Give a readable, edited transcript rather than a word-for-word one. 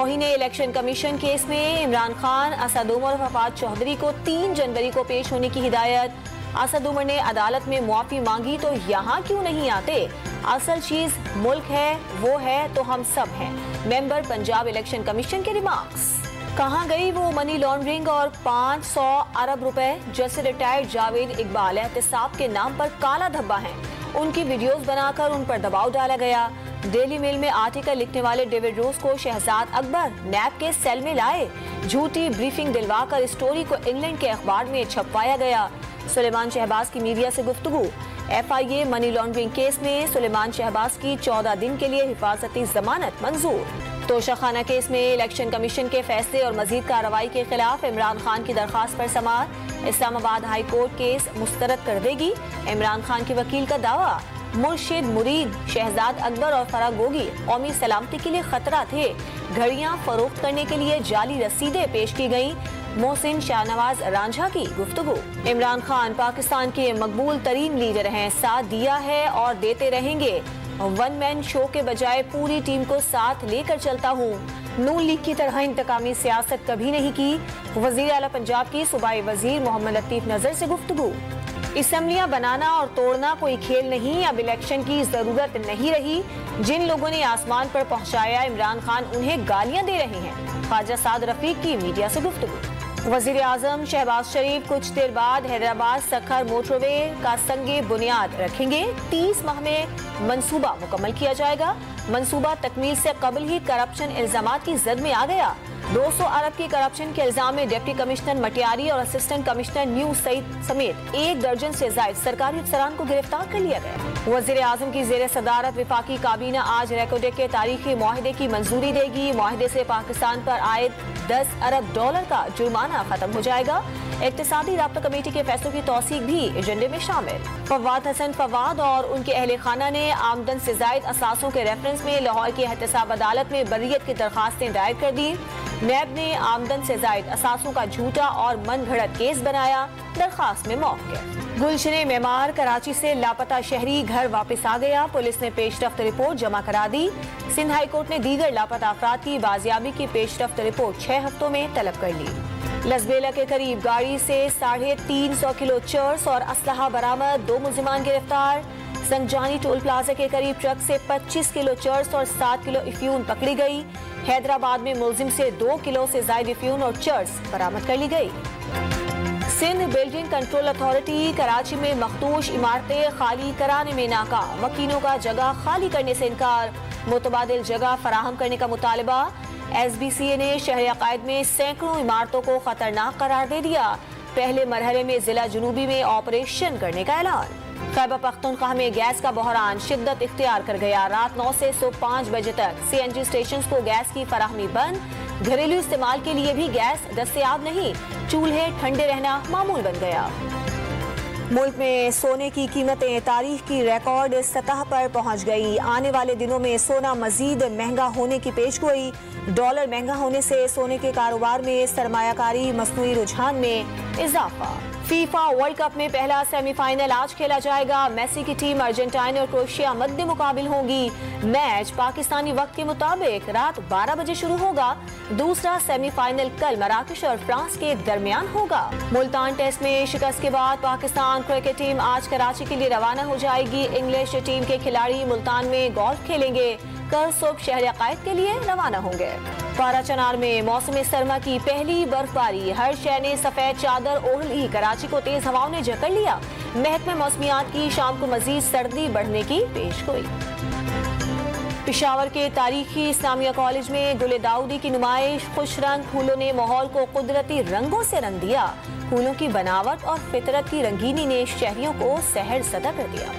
توہین election commission case میں عمران خان، اسد عمر اور فواد چودھری کو 3 جنوری کو پیش ہونے کی ہدایت۔ اسد عمر نے عدالت میں معافی مانگی تو یہاں کیوں نہیں آتے؟ اصل چیز ملک ہے، وہ ہے تو ہم سب ہیں، ممبر پنجاب الیکشن کمیشن کے ریمارکس۔ کہاں گئی وہ منی لانڈرنگ اور 500 ارب روپے؟ جیسے ریٹائرڈ جاوید اقبال احتساب کے نام پر کالا دھبا ہیں، ان کی ویڈیوز بنا کر ان پر دباؤ ڈالا گیا۔ ڈیلی میل میں آرٹیکل لکھنے والے ڈیوڈ روز کو شہزاد اکبر نیب کے سیل میں لائے، جھوٹی بریفنگ دلوا کر اسٹوری کو انگلینڈ کے اخبار میں چھپوایا گیا۔ سلیمان شہباز کی میڈیا سے گفتگو۔ ایف آئی اے منی لانڈرنگ کیس میں سلیمان شہباز کی 14 دن کے لیے حفاظتی ضمانت منظور۔ توشہ خانہ کیس میں الیکشن کمیشن کے فیصلے اور مزید کارروائی کے خلاف عمران خان کی درخواست پر سماعت۔ اسلام آباد ہائی کورٹ کیس مسترد کر دے گی، عمران خان کے وکیل کا دعویٰ۔ مرشد مرید شہزاد اکبر اور فرح گوگی قومی سلامتی کے لیے خطرہ تھے، گھڑیاں فروخت کرنے کے لیے جعلی رسیدیں پیش کی گئیں۔ محسن شاہ نواز رانجھا کی گفتگو۔ عمران خان پاکستان کے مقبول ترین لیڈر ہیں، ساتھ دیا ہے اور دیتے رہیں گے، ون مین شو کے بجائے پوری ٹیم کو ساتھ لے کر چلتا ہوں، نون لیگ کی طرح انتقامی سیاست کبھی نہیں کی۔ وزیر اعلیٰ پنجاب کی صوبائی وزیر محمد لطیف نظر سے گفتگو۔ اسمبلیاں بنانا اور توڑنا کوئی کھیل نہیں، اب الیکشن کی ضرورت نہیں رہی، جن لوگوں نے آسمان پر پہنچایا عمران خان انہیں گالیاں دے رہے ہیں۔ خواجہ سعد رفیق کی میڈیا سے گفتگو۔ وزیر اعظم شہباز شریف کچھ دیر بعد حیدرآباد سکھر موٹر وے کا سنگ بنیاد رکھیں گے، 30 ماہ میں منصوبہ مکمل کیا جائے گا۔ منصوبہ تکمیل سے قبل ہی کرپشن الزامات کی زد میں آ گیا۔ 200 ارب کی کرپشن کے الزام میں ڈپٹی کمشنر مٹیاری اور اسسٹنٹ کمشنر نیو سعید سمیت 1 درجن سے زائد سرکاری افسران کو گرفتار کر لیا گیا۔ وزیر اعظم کی زیر صدارت وفاقی کابینہ آج ریکوڈیک کے تاریخی معاہدے کی منظوری دے گی۔ معاہدے سے پاکستان پر عائد 10 ارب ڈالر کا جرمانہ ختم ہو جائے گا۔ اقتصادی رابطہ کمیٹی کے فیصلوں کی توثیق بھی ایجنڈے میں شامل۔ فواد حسن فواد اور ان کے اہل خانہ نے آمدن سے زائد اثاثوں کے ریفرنس میں لاہور کی احتساب عدالت میں بریت کی درخواستیں دائر کر دی۔ نیب نے آمدن سے زائد اثاثوں کا جھوٹا اور من گھڑت کیس بنایا، درخواست میں موقف۔ گلشن معمار کراچی سے لاپتہ شہری گھر واپس آ گیا، پولیس نے پیش رفت رپورٹ جمع کرا دی۔ سندھ ہائی کورٹ نے دیگر لاپتہ افراد کی بازیابی کی پیش رفت رپورٹ 6 ہفتوں میں طلب کر لی۔ لسبیلا کے قریب گاڑی سے 350 کلو چرس اور اسلحہ برآمد، 2 ملزمان گرفتار۔ سنجانی ٹول پلازا کے قریب ٹرک سے 25 کلو چرس اور 7 کلو افیون پکڑی گئی۔ حیدرآباد میں ملزم سے 2 کلو سے زائد افیون اور چرس برآمد کر لی گئی۔ Sindh building control authority Karachi میں مخدوش عمارتیں خالی کرانے میں ناکام، وکیلوں کا جگہ خالی کرنے سے انکار، متبادل جگہ فراہم کرنے کا مطالبہ۔ ایس بی سی اے نے شہر عقائد میں سینکڑوں عمارتوں کو خطرناک قرار دے دیا، پہلے مرحلے میں ضلع جنوبی میں آپریشن کرنے کا اعلان۔ خیبر پختونخوا میں گیس کا بحران شدت اختیار کر گیا، رات 9 سے صبح 5 بجے تک سی این جی اسٹیشنز کو گیس کی فراہمی بند، گھریلو استعمال کے لیے بھی گیس دستیاب نہیں، چولہے ٹھنڈے رہنا معمول بن گیا۔ ملک میں سونے کی قیمتیں تاریخ کی ریکارڈ سطح پر پہنچ گئی، آنے والے دنوں میں سونا مزید مہنگا ہونے کی پیشگوئی، ڈالر مہنگا ہونے سے سونے کے کاروبار میں سرمایہ کاری مصنوعی رجحان میں اضافہ۔ فیفا ورلڈ کپ میں پہلا سیمی فائنل آج کھیلا جائے گا، میسی کی ٹیم ارجنٹائن اور کروشیا مد مقابل ہوگی، میچ پاکستانی وقت کے مطابق رات 12 بجے شروع ہوگا، دوسرا سیمی فائنل کل مراکش اور فرانس کے درمیان ہوگا۔ ملتان ٹیسٹ میں شکست کے بعد پاکستان کرکٹ ٹیم آج کراچی کے لیے روانہ ہو جائے گی، انگلش ٹیم کے کھلاڑی ملتان میں گولف کھیلیں گے، کل صبح شہر عقائد کے لیے روانہ ہوں گے۔ پارا چنار میں موسم سرما کی پہلی برف باری، ہر شہر نے سفید چادر اوڑھ لی، کراچی کو تیز ہواؤں نے جکڑ لیا، محکمہ موسمیات کی شام کو مزید سردی بڑھنے کی پیشگوئی۔ پشاور کے تاریخی اسلامیہ کالج میں گل داؤدی کی نمائش، خوش رنگ پھولوں نے ماحول کو قدرتی رنگوں سے رنگ دیا، پھولوں کی بناوٹ اور فطرت کی رنگینی نے شہریوں کو سحر زدہ کر دیا۔